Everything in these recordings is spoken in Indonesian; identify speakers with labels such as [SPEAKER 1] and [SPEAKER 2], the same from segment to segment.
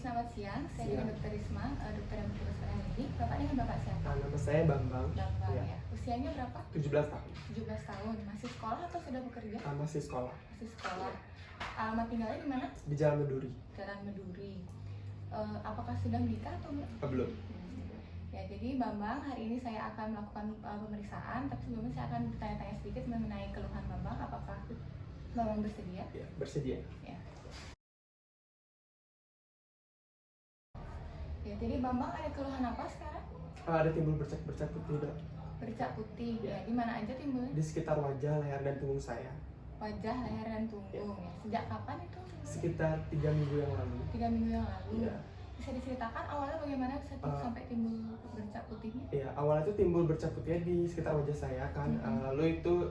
[SPEAKER 1] selamat siang. Saya dengan Dr. Risma, dokter yang bertugas pada hari ini. Bapak dengan Bapak siapa?
[SPEAKER 2] Nama saya Bambang.
[SPEAKER 1] Bambang ya. Usianya berapa?
[SPEAKER 2] 17 tahun.
[SPEAKER 1] 17 tahun. Masih sekolah atau sudah bekerja?
[SPEAKER 2] Masih sekolah.
[SPEAKER 1] Masih sekolah. Alamat tinggalnya di mana?
[SPEAKER 2] Di Jalan Meduri.
[SPEAKER 1] Jalan Meduri. Apakah sudah menikah atau belum?
[SPEAKER 2] Belum.
[SPEAKER 1] Ya, jadi Bambang, hari ini saya akan melakukan pemeriksaan, tapi sebelumnya saya akan bertanya-tanya sedikit mengenai keluhan Bambang. Apakah Bambang bersedia?
[SPEAKER 2] Ya, bersedia.
[SPEAKER 1] Ya. Ya, jadi Bambang ada keluhan apa sekarang?
[SPEAKER 2] Ada timbul bercak-bercak putih, Dok.
[SPEAKER 1] Bercak putih.
[SPEAKER 2] Ya.
[SPEAKER 1] Ya, di mana aja timbulnya?
[SPEAKER 2] Di sekitar wajah, leher, dan punggung saya.
[SPEAKER 1] Wajah, leher, dan punggung ya. Sejak kapan itu?
[SPEAKER 2] Sekitar 3 minggu yang lalu.
[SPEAKER 1] 3 minggu yang lalu.
[SPEAKER 2] Ya.
[SPEAKER 1] Bisa diceritakan awalnya bagaimana sampai timbul bercak putihnya?
[SPEAKER 2] Ya, awalnya itu timbul bercak putihnya di sekitar wajah saya kan. Lalu itu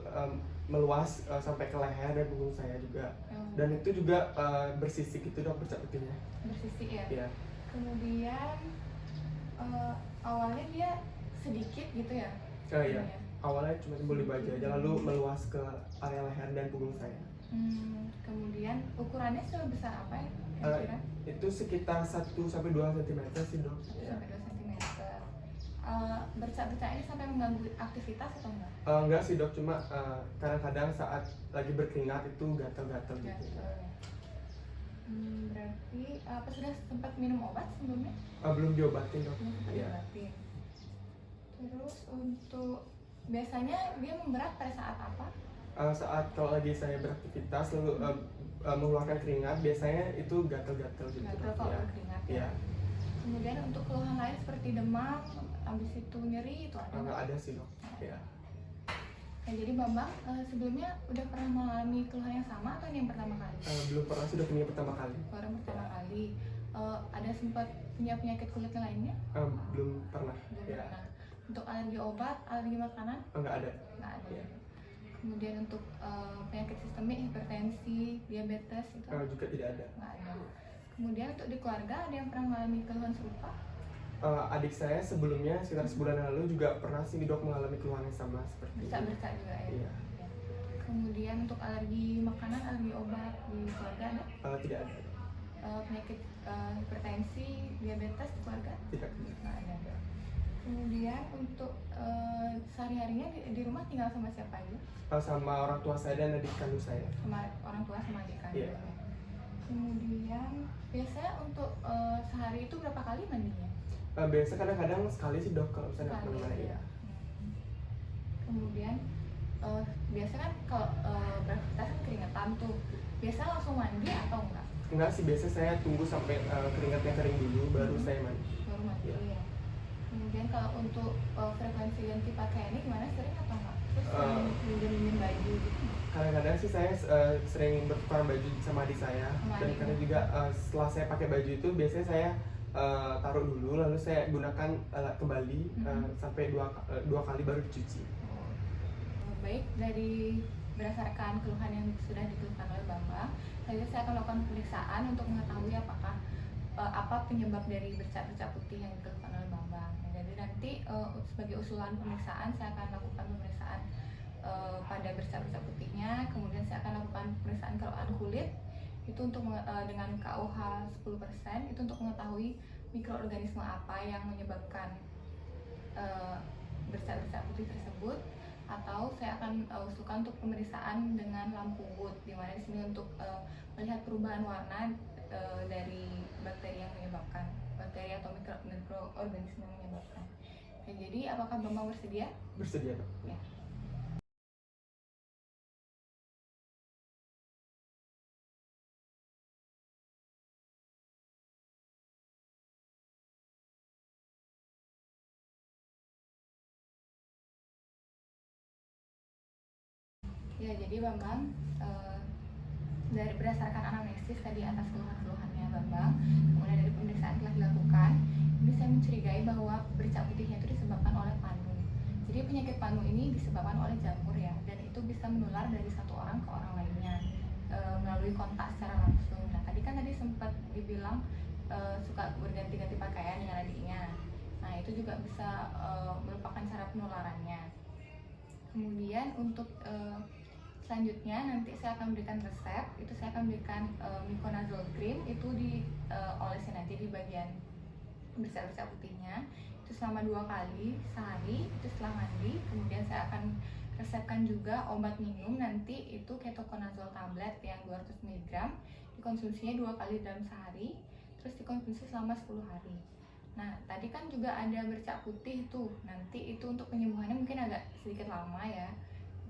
[SPEAKER 2] meluas sampai ke leher dan punggung saya juga. Dan itu juga bersisik gitu, Dok, bercak putihnya.
[SPEAKER 1] Bersisik ya?
[SPEAKER 2] Ya.
[SPEAKER 1] Kemudian awalnya dia sedikit gitu ya?
[SPEAKER 2] Iya. Awalnya cuma timbul di wajah aja, lalu meluas ke area leher dan punggung saya.
[SPEAKER 1] Kemudian ukurannya sebesar apa ya kira-kira?
[SPEAKER 2] Itu sekitar 1-2 cm sih, Dok.
[SPEAKER 1] 1-2 cm. Bercak-bercak ini sampai mengganggu aktivitas atau enggak?
[SPEAKER 2] Enggak sih, Dok, cuma kadang-kadang saat lagi berkeringat itu gatal-gatal gitu.
[SPEAKER 1] Gatal ya. Berarti apa sudah sempat minum obat sebelumnya?
[SPEAKER 2] Belum diobatin, Dok.
[SPEAKER 1] Belum sempat diobatin. Terus untuk biasanya dia memberat pada saat apa?
[SPEAKER 2] Saat kalau lagi saya beraktivitas lalu mengeluarkan keringat, biasanya itu gatal-gatal gitu.
[SPEAKER 1] Gatal kalau berkeringat ya. Kemudian untuk keluhan lain seperti demam, habis itu nyeri itu ada?
[SPEAKER 2] Nggak ada sih, Dok. Ya.
[SPEAKER 1] Ya, jadi Bambang sebelumnya udah pernah mengalami keluhan yang sama atau ini yang pertama kali?
[SPEAKER 2] Belum pernah, sudah punya pertama kali.
[SPEAKER 1] Baru pertama kali. Ada sempat punya penyakit kulit lainnya?
[SPEAKER 2] Belum pernah.
[SPEAKER 1] Belum pernah. Untuk alergi obat, alergi makanan?
[SPEAKER 2] Nggak ada.
[SPEAKER 1] Nggak ada.
[SPEAKER 2] Ya.
[SPEAKER 1] Kemudian untuk penyakit sistemik, hipertensi, diabetes itu?
[SPEAKER 2] Juga tidak ada.
[SPEAKER 1] Nggak ada. Kemudian untuk di keluarga ada yang pernah mengalami keluhan serupa?
[SPEAKER 2] Adik saya sebelumnya sekitar sebulan lalu juga pernah sih, Dok, mengalami keluhan yang sama seperti ini.
[SPEAKER 1] Bercak juga ya?
[SPEAKER 2] Iya.
[SPEAKER 1] Ya. Kemudian untuk alergi makanan, alergi obat di keluarga ada?
[SPEAKER 2] Tidak ada.
[SPEAKER 1] Penyakit hipertensi, diabetes di keluarga?
[SPEAKER 2] Tidak.
[SPEAKER 1] Nggak ada. Kemudian untuk sehari-harinya di rumah tinggal sama siapa aja?
[SPEAKER 2] Sama orang tua saya dan adik kandung saya.
[SPEAKER 1] Sama orang tua sama adik kandung.
[SPEAKER 2] Yeah.
[SPEAKER 1] Kemudian biasanya untuk sehari itu berapa kali mandinya?
[SPEAKER 2] Biasa kadang-kadang sekali sih, Dok, kalau misalnya kemana-mana ya.
[SPEAKER 1] Kemudian biasa kan kalau beraktivitas kan keringetan tuh, biasa langsung mandi atau enggak?
[SPEAKER 2] Enggak sih, biasa saya tunggu sampai keringatnya kering dulu baru saya mandi.
[SPEAKER 1] Baru mandi ya. Kemudian kalau untuk frekuensi ganti pakaian ini gimana, sering atau enggak? Terus minjem baju gitu? Kadang-kadang
[SPEAKER 2] sih saya sering bertukar baju sama adik saya. Dan kadang juga setelah saya pakai baju itu biasanya saya taruh dulu lalu saya gunakan kembali sampai dua kali baru dicuci.
[SPEAKER 1] Baik, dari berdasarkan keluhan yang sudah dikeluhkan oleh Bambang, saya akan melakukan pemeriksaan untuk mengetahui apakah apa penyebab dari bercak-bercak putih yang dikeluhkan oleh Bambang. Jadi nanti sebagai usulan pemeriksaan saya akan lakukan pemeriksaan pada bercak-bercak putihnya, kemudian saya akan lakukan pemeriksaan keruan kulit itu untuk dengan KUH 10% itu untuk mengetahui mikroorganisme apa yang menyebabkan bercak-bercak putih tersebut, atau saya akan usulkan untuk pemeriksaan dengan lampu wood, di mana di sini untuk melihat perubahan warna dari bakteri yang menyebabkan, bakteri atau mikroorganisme yang menyebabkan. Oke, jadi apakah Bambang bersedia?
[SPEAKER 2] Bersedia, Dok.
[SPEAKER 1] Ya. Ya, jadi Bambang dari berdasarkan anamnesis tadi atas keluhan-keluhannya Bambang, kemudian dari pemeriksaan telah dilakukan, ini saya mencurigai bahwa bercak putihnya itu disebabkan oleh panu. Jadi penyakit panu ini disebabkan oleh jamur ya, dan itu bisa menular dari satu orang ke orang lainnya melalui kontak secara langsung. Nah tadi sempat dibilang suka berganti-ganti pakaian dengan adiknya. Nah itu juga bisa merupakan cara penularannya. Kemudian untuk selanjutnya nanti saya akan berikan resep. Itu saya akan berikan miconazole cream, itu diolesin aja di bagian bercak-bercak putihnya. Itu selama 2 kali sehari, itu setelah mandi. Kemudian saya akan resepkan juga obat minum, nanti itu ketoconazole tablet yang 200 mg, dikonsumsinya 2 kali dalam sehari, terus dikonsumsi selama 10 hari. Nah, tadi kan juga ada bercak putih tuh, nanti itu untuk penyembuhannya mungkin agak sedikit lama ya.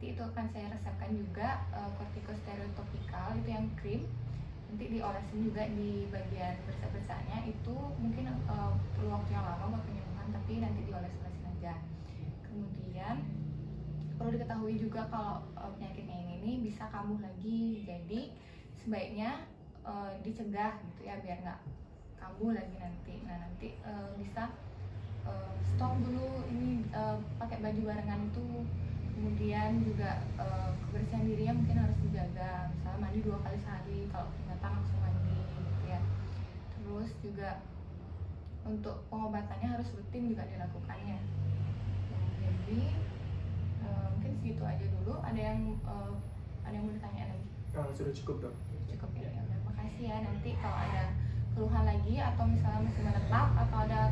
[SPEAKER 1] Nanti itu akan saya resepkan juga corticosteroid topikal, itu yang krim. Nanti diolesin juga di bagian bercak-bercaknya, itu mungkin perlu waktu yang lama buat penyembuhan, tapi nanti dioles-olesin aja. Kemudian perlu diketahui juga kalau penyakitnya ini bisa kambuh lagi, jadi sebaiknya dicegah gitu ya, biar nggak kambuh lagi nanti. Nah, nanti bisa stop dulu ini pakai baju barengan itu. Kemudian juga kebersihan dirinya mungkin harus dijaga, misalnya mandi 2 kali sehari, kalau keringatan langsung mandi gitu ya. Terus juga untuk pengobatannya harus rutin juga dilakukannya. Jadi mungkin segitu aja dulu. Ada yang mau ditanya lagi?
[SPEAKER 2] Sudah cukup, Dok.
[SPEAKER 1] Cukup ya. Udah, makasih ya. Nanti kalau ada keluhan lagi atau misalnya masih menetap atau ada